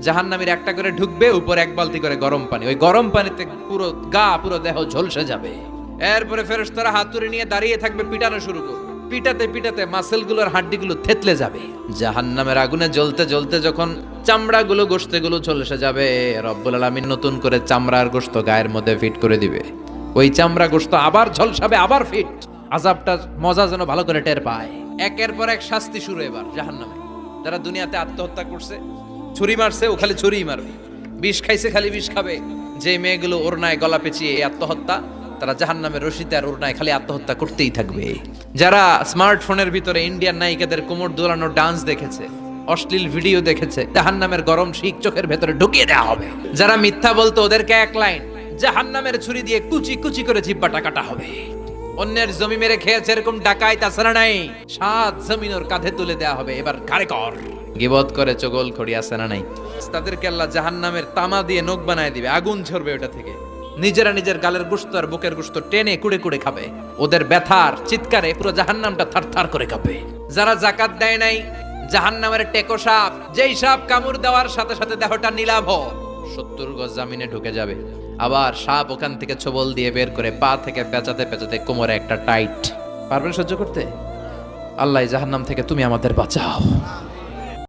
জাহান্নামীর একটা করে ঢুকবে, উপর এক বালতি করে গরম পানি, ওই গরম পানিতে পুরো গা পুরো দেহ ঝলসে যাবে। এরপরে ফেরেশতারা হাতুড়ি নিয়ে দাঁড়িয়ে থাকবে, পিটানো শুরু করবে। পিটাতে পিটাতে মাসেলগুলোর হাড্ডিগুলো থেতলে যাবে। জাহান্নামের আগুনে জ্বলতে জ্বলতে যখন চামড়াগুলো গোশতেগুলো ঝলসে যাবে, রব্বুল আলামিন নতুন করে চামড়ার গোশত গায়ের মধ্যে ফিট করে দিবে। ওই চামড়া গোশত আবার ঝলসাবে, আবার ফিট। আযাবটা মজা যেন ভালো করে টের পায়। একের পর এক শাস্তি শুরু এবার জাহান্নামে। যারা দুনিয়াতে আত্মহত্যা করছে, ছুরি মারছে, ও খালি ছুরিই মারবে। বিষ খাইছে, খালি বিষ খাবে। যে মেয়েগুলো ওড়নায় গলা পেঁচিয়ে এই আত্মহত্যা, তারা জাহান্নামের রশিতে আর ওড়নায় খালি আত্মহত্যা করতেই থাকবে। যারা স্মার্টফোনের ভিতরে ইন্ডিয়ান নায়িকাদের কোমর দোলানো ডান্স দেখেছে, অশ্লীল ভিডিও দেখেছে, জাহান্নামের গরম শিক চোখের ভেতরে ঢুকিয়ে দেওয়া হবে। যারা মিথ্যা বলতো, ওদেরকে এক লাইন জাহান্নামের ছুরি দিয়ে কুচি কুচি করে জিহ্বাটা কাটা হবে। অন্যের জমি মেরে খেয়েছে এরকম ডাকাই তাছাড়া নাই, 7 জমিন ওর কাঁধে তুলে দেওয়া হবে। এবার ঘাড়ে কর। গিবত করে চগল খড়ি আছে না নাই, তাদেরকে আল্লাহ জাহান্নামের তামা দিয়ে নখ বানায় দিবে, আগুন ঝরবে ওটা থেকে। নিজেরা নিজের গালের গোশত আর বুকের গোশত টেনে কুড়ে কুড়ে খাবে। ওদের ব্যথার চিৎকারে পুরো জাহান্নামটা থারথার করে কাঁপবে। যারা যাকাত দেয় নাই, জাহান্নামের টেকো সাপ, যেই সাপ কামড় দেওয়ার সাথে সাথে দেহটা নীলাভ, 70 গজ জামিনে ঢুকে যাবে। আবার সাপ ওখান থেকে ছোবল দিয়ে বের করে পা থেকে পেঁচাতে পেঁচাতে কোমরে একটা টাইট। পারবেন সহ্য করতে? আল্লাহ জাহান্নাম থেকে তুমি আমাদের বাঁচাও।